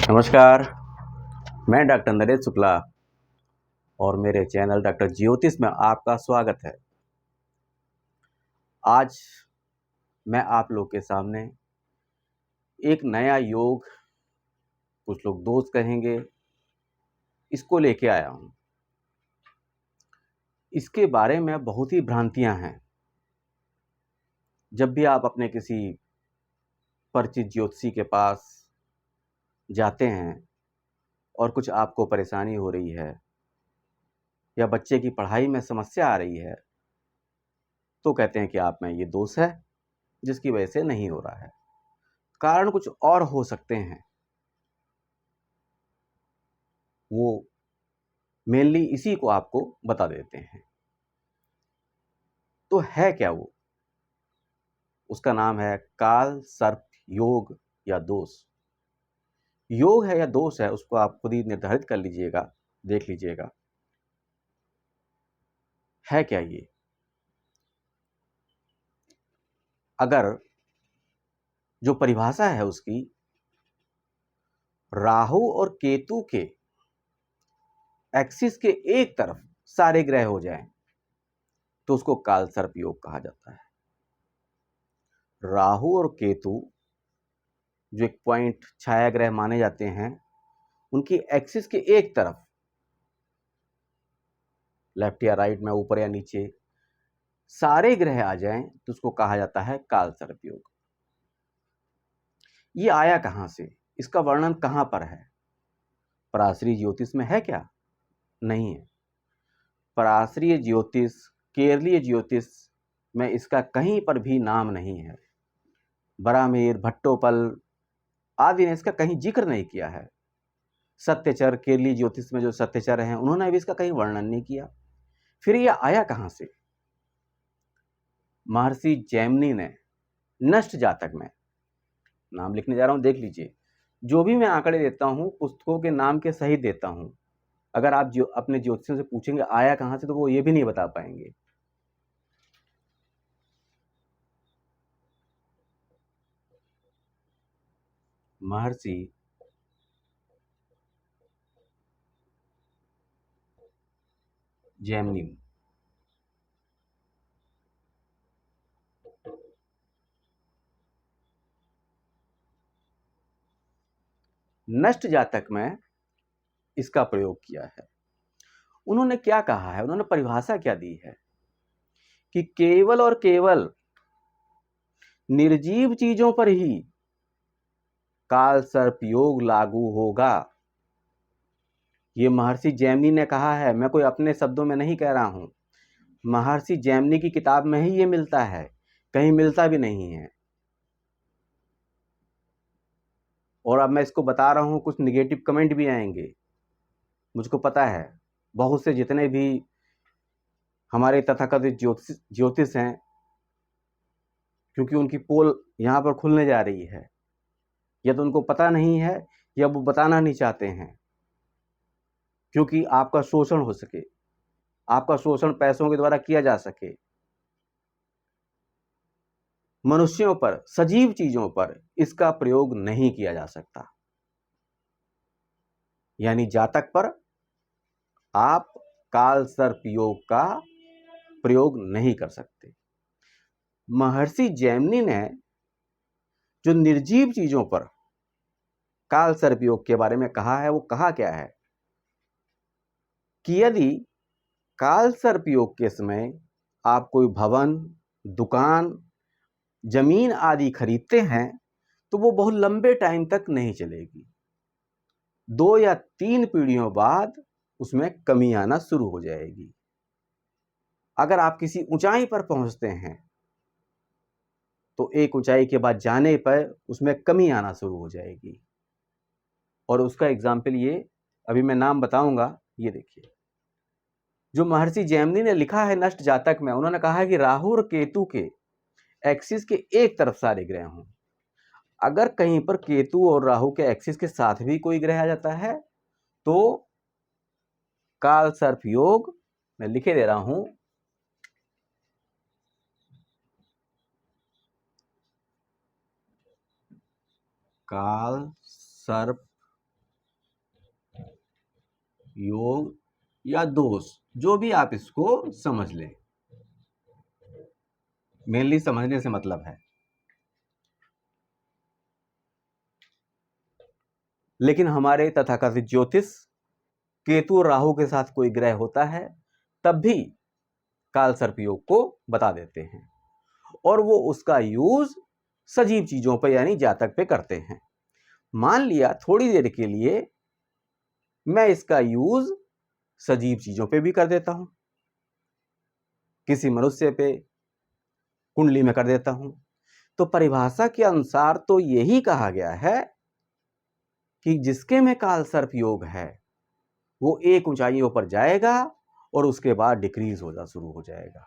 नमस्कार। मैं डॉक्टर नरेश शुक्ला और मेरे चैनल डॉक्टर ज्योतिष में आपका स्वागत है। आज मैं आप लोग के सामने एक नया योग, कुछ लोग दोष कहेंगे, इसको लेके आया हूँ। इसके बारे में बहुत ही भ्रांतियाँ हैं। जब भी आप अपने किसी परिचित ज्योतिषी के पास जाते हैं और कुछ आपको परेशानी हो रही है या बच्चे की पढ़ाई में समस्या आ रही है, तो कहते हैं कि आप में ये दोष है जिसकी वजह से नहीं हो रहा है। कारण कुछ और हो सकते हैं। वो मेनली इसी को आपको बता देते हैं। तो है क्या वो? उसका नाम है काल सर्प योग या दोष। योग है या दोष है, उसको आप खुद ही निर्धारित कर लीजिएगा, देख लीजिएगा है क्या ये। अगर जो परिभाषा है उसकी, राहु और केतु के एक्सिस के एक तरफ सारे ग्रह हो जाएं तो उसको काल सर्प योग कहा जाता है। राहु और केतु जो एक पॉइंट छाया ग्रह माने जाते हैं, उनकी एक्सिस के एक तरफ, लेफ्ट या राइट में, ऊपर या नीचे, सारे ग्रह आ जाएं तो उसको कहा जाता है काल सर्प योग। ये आया कहां से? इसका वर्णन कहां पर है? पराशरी ज्योतिष में है क्या? नहीं है। पराशरीय ज्योतिष, केरलीय ज्योतिष में इसका कहीं पर भी नाम नहीं है। बरामेर, भट्टोपल आदि ने इसका कहीं जिक्र नहीं किया है। सत्यचर, केरली ज्योतिष में जो सत्यचर हैं, उन्होंने भी इसका कहीं वर्णन नहीं किया। फिर यह आया कहां से? महर्षि जैमिनी ने नष्ट जातक में, नाम लिखने जा रहा हूं, देख लीजिए। जो भी मैं आंकड़े देता हूं, पुस्तकों के नाम के सहित देता हूं। अगर आप जो अपने ज्योतिषियों से पूछेंगे आया कहां से, तो वो ये भी नहीं बता पाएंगे। महर्षि जैमिनी, नष्ट जातक में इसका प्रयोग किया है। उन्होंने क्या कहा है, उन्होंने परिभाषा क्या दी है कि केवल और केवल निर्जीव चीजों पर ही काल सर्प योग लागू होगा। ये महर्षि जैमिनी ने कहा है, मैं कोई अपने शब्दों में नहीं कह रहा हूं। महर्षि जैमिनी की किताब में ही ये मिलता है, कहीं मिलता भी नहीं है। और अब मैं इसको बता रहा हूं, कुछ निगेटिव कमेंट भी आएंगे, मुझको पता है। बहुत से जितने भी हमारे तथाकथित ज्योतिष हैं, क्योंकि उनकी पोल यहां पर खुलने जा रही है, या तो उनको पता नहीं है या वो बताना नहीं चाहते हैं, क्योंकि आपका शोषण हो सके, आपका शोषण पैसों के द्वारा किया जा सके। मनुष्यों पर, सजीव चीजों पर इसका प्रयोग नहीं किया जा सकता। यानी जातक पर आप काल सर्प योग का प्रयोग नहीं कर सकते। महर्षि जैमिनी ने जो निर्जीव चीजों पर काल सर्प योग के बारे में कहा है, वो कहा क्या है कि यदि काल सर्प योग के समय आप कोई भवन, दुकान, जमीन आदि खरीदते हैं तो वो बहुत लंबे टाइम तक नहीं चलेगी। 2 या 3 पीढ़ियों बाद उसमें कमी आना शुरू हो जाएगी। अगर आप किसी ऊंचाई पर पहुंचते हैं तो एक ऊंचाई के बाद जाने पर उसमें कमी आना शुरू हो जाएगी। और उसका एग्जाम्पल ये, अभी मैं नाम बताऊंगा, ये देखिए। जो महर्षि जैमिनी ने लिखा है नष्ट जातक में, उन्होंने कहा है कि राहु और केतु के एक्सिस के एक तरफ सारे ग्रह हों। अगर कहीं पर केतु और राहु के एक्सिस के साथ भी कोई ग्रह आ जाता है तो काल सर्प योग, मैं लिखे दे रहा हूं, काल सर्प योग या दोष, जो भी आप इसको समझ लें, मेनली समझने से मतलब है। लेकिन हमारे तथाकथित ज्योतिष केतु और राहु के साथ कोई ग्रह होता है तब भी काल सर्प योग को बता देते हैं, और वो उसका यूज सजीव चीजों पर यानी जातक पे करते हैं। मान लिया थोड़ी देर के लिए मैं इसका यूज सजीव चीजों पे भी कर देता हूं, किसी मनुष्य पे कुंडली में कर देता हूं, तो परिभाषा के अनुसार तो यही कहा गया है कि जिसके में काल सर्प योग है वो एक ऊंचाइयों पर जाएगा और उसके बाद डिक्रीज होना शुरू हो जाएगा।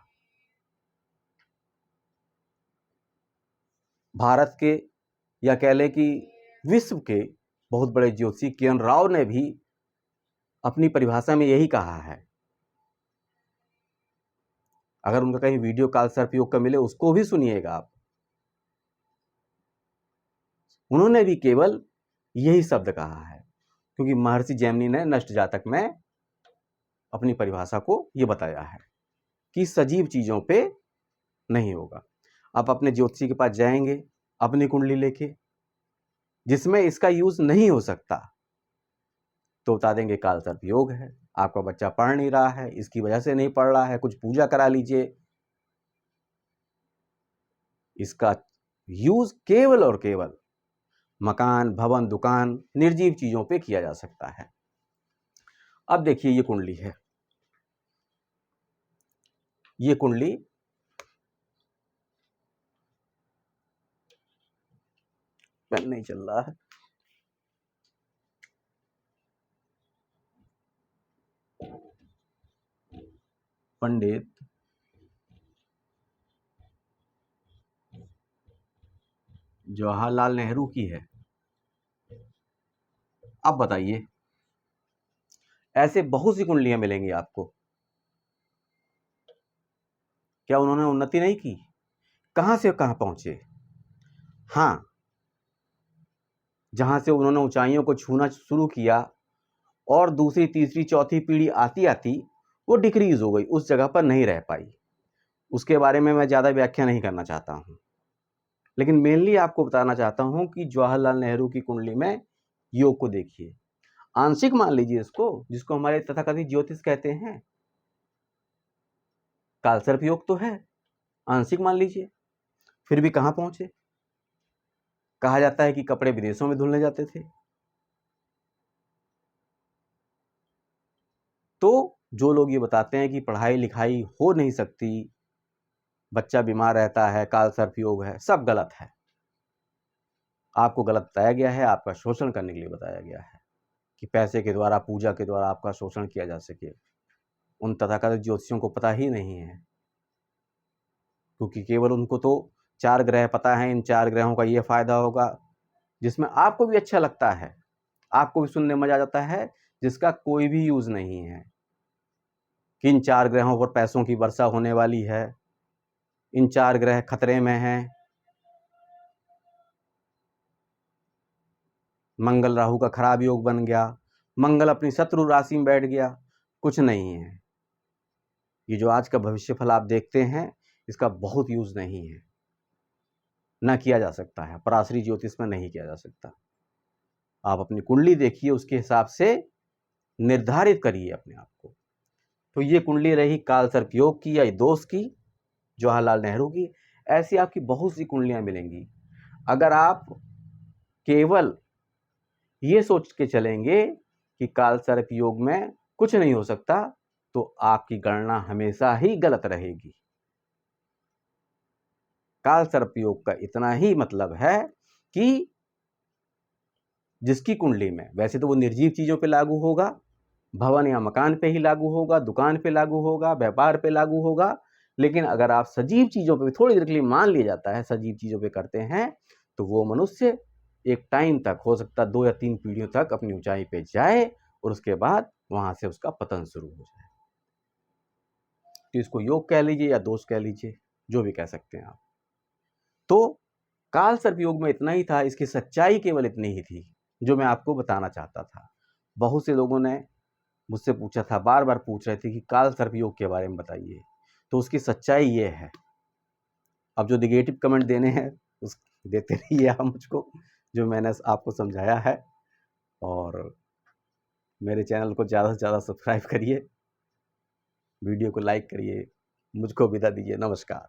भारत के या कह लें कि विश्व के बहुत बड़े ज्योतिषी के.एन. राव ने भी अपनी परिभाषा में यही कहा है। अगर उनका कहीं वीडियो काल सर्प योग का मिले उसको भी सुनिएगा आप। उन्होंने भी केवल यही शब्द कहा है, क्योंकि महर्षि जैमिनी ने नष्ट जातक में अपनी परिभाषा को यह बताया है कि सजीव चीजों पे नहीं होगा। आप अपने ज्योतिषी के पास जाएंगे अपनी कुंडली लेके, जिसमें इसका यूज नहीं हो सकता, तो बता देंगे काल सर्प योग है, आपका बच्चा पढ़ नहीं रहा है, इसकी वजह से नहीं पढ़ रहा है, कुछ पूजा करा लीजिए। इसका यूज केवल और केवल मकान, भवन, दुकान, निर्जीव चीजों पे किया जा सकता है। अब देखिए ये कुंडली है, ये कुंडली पेन नहीं चल रहा है, पंडित जवाहरलाल नेहरू की है। अब बताइए, ऐसे बहुत सी कुंडलियां मिलेंगी आपको, क्या उन्होंने उन्नति नहीं की? कहां से कहां पहुंचे? हां, जहां से उन्होंने ऊंचाइयों को छूना शुरू किया और दूसरी, तीसरी, चौथी पीढ़ी आती आती वो डिक्रीज हो गई, उस जगह पर नहीं रह पाई। उसके बारे में मैं ज़्यादा व्याख्या नहीं करना चाहता हूं, लेकिन मेनली आपको बताना चाहता हूं कि जवाहरलाल नेहरू की कुंडली में योग को देखिए। आंशिक मान लीजिए इसको, जिसको हमारे तथाकथित ज्योतिष कहते हैं। कालसर्प योग तो है, आंशिक मान लीजिए, फिर भी कहां पहुंचे? कहा जाता है कि कपड़े विदेशों में धुलने जाते थे। तो जो लोग ये बताते हैं कि पढ़ाई लिखाई हो नहीं सकती, बच्चा बीमार रहता है, काल सर्प योग है, सब गलत है। आपको गलत बताया गया है, आपका शोषण करने के लिए बताया गया है कि पैसे के द्वारा, पूजा के द्वारा आपका शोषण किया जा सके। उन तथाकथित ज्योतिषियों को पता ही नहीं है, क्योंकि केवल उनको तो 4 ग्रह पता है, इन 4 ग्रहों का ये फायदा होगा, जिसमें आपको भी अच्छा लगता है, आपको भी सुनने में मजा आ जाता है, जिसका कोई भी यूज नहीं है। किन 4 ग्रहों पर पैसों की वर्षा होने वाली है, इन 4 ग्रह खतरे में हैं, मंगल राहु का खराब योग बन गया, मंगल अपनी शत्रु राशि में बैठ गया, कुछ नहीं है। ये जो आज का भविष्य फल आप देखते हैं, इसका बहुत यूज नहीं है, ना किया जा सकता है, पराशरी ज्योतिष में नहीं किया जा सकता। आप अपनी कुंडली देखिए, उसके हिसाब से निर्धारित करिए अपने आप को। तो ये कुंडली रही काल सर्प योग की या दोष की, जवाहरलाल नेहरू की। ऐसी आपकी बहुत सी कुंडलियां मिलेंगी। अगर आप केवल ये सोच के चलेंगे कि काल सर्प योग में कुछ नहीं हो सकता, तो आपकी गणना हमेशा ही गलत रहेगी। काल सर्प योग का इतना ही मतलब है कि जिसकी कुंडली में, वैसे तो वो निर्जीव चीजों पे लागू होगा, भवन या मकान पे ही लागू होगा, दुकान पे लागू होगा, व्यापार पे लागू होगा, लेकिन अगर आप सजीव चीजों पे थोड़ी देर के लिए मान लिया जाता है, सजीव चीजों पे करते हैं, तो वो मनुष्य एक टाइम तक, हो सकता है 2 या 3 पीढ़ियों तक अपनी ऊंचाई पे जाए और उसके बाद वहां से उसका पतन शुरू हो जाए। तो इसको योग कह लीजिए या दोष कह लीजिए, जो भी कह सकते हैं आप। तो काल सर्प योग में इतना ही था, इसकी सच्चाई केवल इतनी ही थी जो मैं आपको बताना चाहता था। बहुत से लोगों ने मुझसे पूछा था, बार बार पूछ रहे थे कि काल सर्प योग के बारे में बताइए। तो उसकी सच्चाई ये है। अब जो निगेटिव कमेंट देने हैं उस देते रहिए आप मुझको, जो मैंने आपको समझाया है। और मेरे चैनल को ज़्यादा से ज़्यादा सब्सक्राइब करिए, वीडियो को लाइक करिए। मुझको विदा दीजिए। नमस्कार।